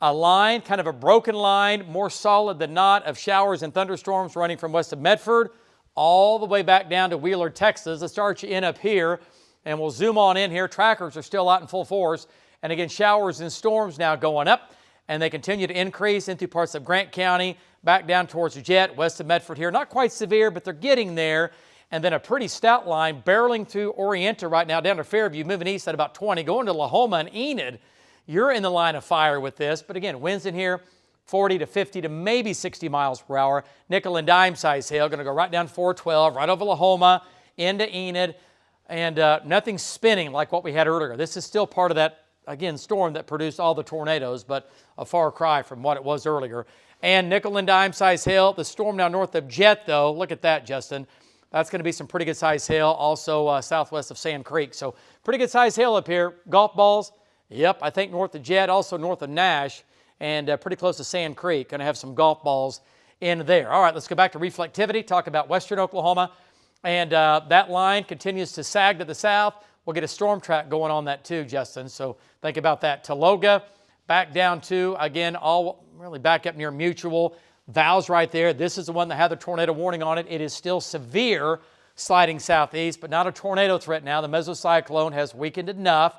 [SPEAKER 1] A line, kind of a broken line, more solid than not, of showers and thunderstorms running from west of Medford all the way back down to Wheeler, Texas. Let's start you in up here, and we'll zoom on in here. Trackers are still out in full force. And again, showers and storms now going up, and they continue to increase into parts of Grant County, back down towards Jet, west of Medford here. Not quite severe, but they're getting there. And then a pretty stout line barreling through Orienta right now down to Fairview, moving east at about 20, going to Lahoma and Enid. You're in the line of fire with this. But again, winds in here 40 to 50 to maybe 60 miles per hour. Nickel and dime size hail, going to go right down 412, right over Lahoma, into Enid. And nothing spinning like what we had earlier. This is still part of that, again, storm that produced all the tornadoes, but a far cry from what it was earlier. And nickel and dime size hail. The storm now north of Jet, though, look at that, Justin. That's going to be some pretty good size hail, also southwest of Sand Creek. So pretty good size hail up here. Golf balls, yep, I think north of Jet, also north of Nash, and pretty close to Sand Creek. Going to have some golf balls in there. All right, let's go back to reflectivity, talk about western Oklahoma. And that line continues to sag to the south. We'll get a storm track going on that too, Justin. So think about that. Taloga, back down to, again, all really back up near Mutual. Val's right there. This is the one that had the tornado warning on it. It is still severe, sliding southeast, but not a tornado threat now. The mesocyclone has weakened enough,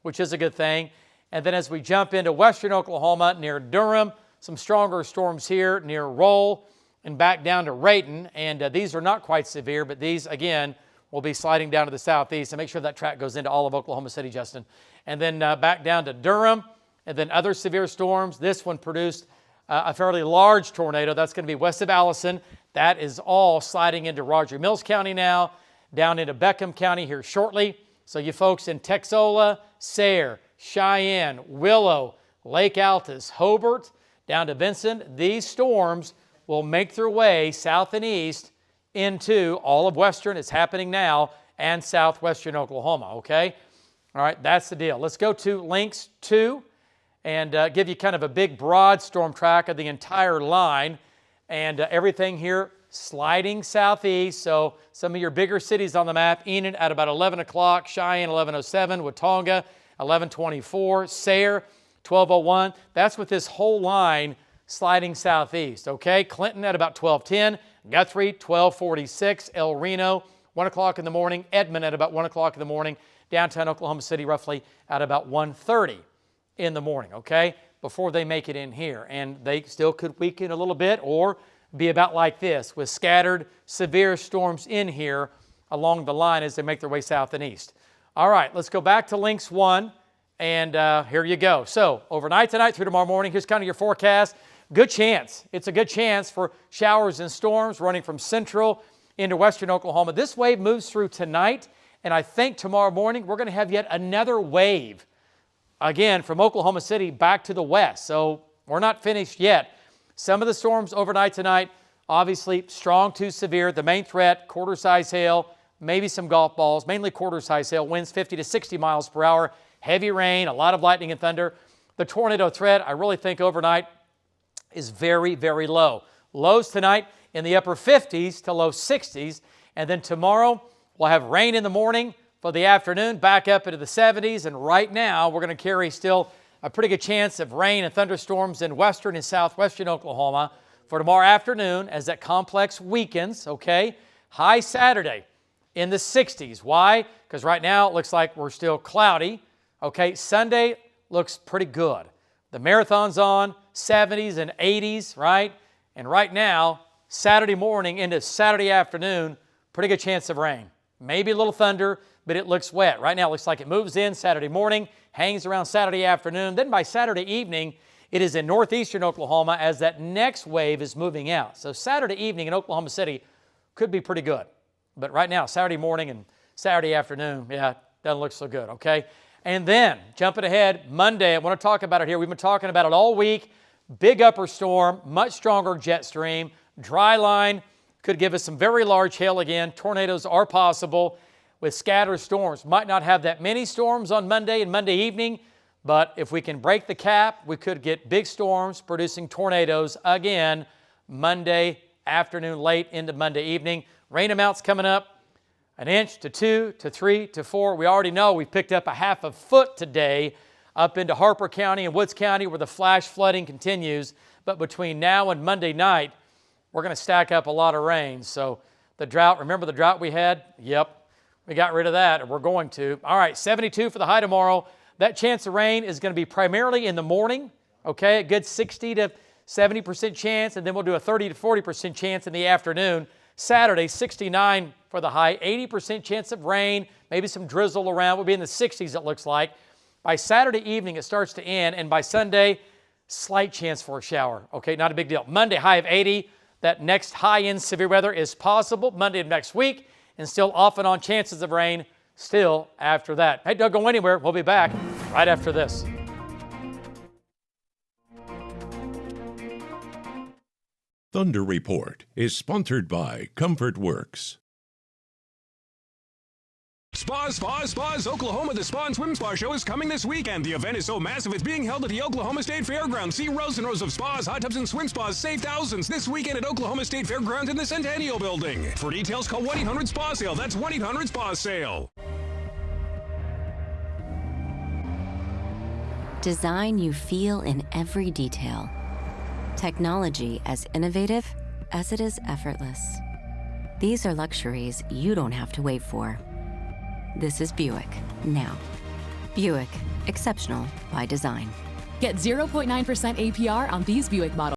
[SPEAKER 1] which is a good thing. And then as we jump into western Oklahoma near Durham, some stronger storms here near Roll and back down to Rayton. And these are not quite severe, but these, again, will be sliding down to the southeast. And make sure that track goes into all of Oklahoma City, Justin. And then back down to Durham, and then other severe storms. This one produced a fairly large tornado. That's going to be west of Allison. That is all sliding into Roger Mills County now, down into Beckham County here shortly. So you folks in Texola, Sayre, Cheyenne, Willow, Lake Altus, Hobart, down to Vincent, these storms will make their way south and east into all of western, it's happening now, and southwestern Oklahoma, okay? All right, that's the deal. Let's go to links 2 and give you kind of a big broad storm track of the entire line. And everything here sliding southeast. So some of your bigger cities on the map, Enid at about 11 o'clock, Cheyenne 11:07, Watonga 11:24, Sayre 12:01. That's with this whole line sliding southeast, okay? Clinton at about 12:10, Guthrie 12:46, El Reno 1 o'clock in the morning, Edmond at about 1 o'clock in the morning, downtown Oklahoma City roughly at about 1:30 in the morning, okay? Before they make it in here. And they still could weaken a little bit or be about like this with scattered severe storms in here along the line as they make their way south and east. All right, let's go back to links 1, and here you go. So overnight tonight through tomorrow morning, here's kind of your forecast. Good chance. It's a good chance for showers and storms running from central into western Oklahoma. This wave moves through tonight, and I think tomorrow morning we're going to have yet another wave, again, from Oklahoma City back to the west. So we're not finished yet. Some of the storms overnight tonight, obviously strong to severe. The main threat, quarter-size hail, maybe some golf balls, mainly quarter-size hail, winds 50 to 60 miles per hour, heavy rain, a lot of lightning and thunder. The tornado threat, I really think overnight, is very, very low. Lows tonight in the upper 50s to low 60s. And then tomorrow, we'll have rain in the morning for the afternoon, back up into the 70s. And right now, we're going to carry still a pretty good chance of rain and thunderstorms in western and southwestern Oklahoma for tomorrow afternoon as that complex weakens, okay? High Saturday in the 60s. Why? Because right now it looks like we're still cloudy, okay? Sunday looks pretty good. The marathon's on, 70s and 80s, right? And right now, Saturday morning into Saturday afternoon, pretty good chance of rain. Maybe a little thunder, but it looks wet. Right now it looks like it moves in Saturday morning, hangs around Saturday afternoon. Then by Saturday evening, it is in northeastern Oklahoma as that next wave is moving out. So Saturday evening in Oklahoma City could be pretty good. But right now, Saturday morning and Saturday afternoon, yeah, doesn't look so good, okay? And then, jumping ahead, Monday, I want to talk about it here. We've been talking about it all week. Big upper storm, much stronger jet stream, dry line, could give us some very large hail again. Tornadoes are possible with scattered storms. Might not have that many storms on Monday and Monday evening, but if we can break the cap, we could get big storms producing tornadoes again Monday afternoon, late into Monday evening. Rain amounts coming up, 1 inch to 2 to 3 to 4. We already know we picked up a half a foot today up into Harper County and Woods County where the flash flooding continues. But between now and Monday night, we're going to stack up a lot of rain. So the drought, remember the drought we had? Yep, we got rid of that, or we're going to. All right, 72 for the high tomorrow. That chance of rain is going to be primarily in the morning, okay? A good 60 to 70% chance, and then we'll do a 30 to 40% chance in the afternoon. Saturday, 69 for the high, 80% chance of rain, maybe some drizzle around. We'll be in the 60s, it looks like. By Saturday evening, it starts to end, and by Sunday, slight chance for a shower, okay? Not a big deal. Monday, high of 80. That next high-end severe weather is possible Monday of next week, and still off and on chances of rain still after that. Hey, don't go anywhere. We'll be back right after this.
[SPEAKER 6] Thunder Report is sponsored by Comfort Works.
[SPEAKER 12] Spas, Oklahoma. The Spa and Swim Spa Show is coming this weekend. The event is so massive, it's being held at the Oklahoma State Fairgrounds. See rows and rows of spas, hot tubs, and swim spas. Save thousands this weekend at Oklahoma State Fairgrounds in the Centennial Building. For details, call 1-800-SPA-SALE. That's 1-800-SPA-SALE.
[SPEAKER 20] Design you feel in every detail. Technology as innovative as it is effortless. These are luxuries you don't have to wait for. This is Buick, now. Buick, exceptional by design.
[SPEAKER 21] Get 0.9% APR on these Buick models.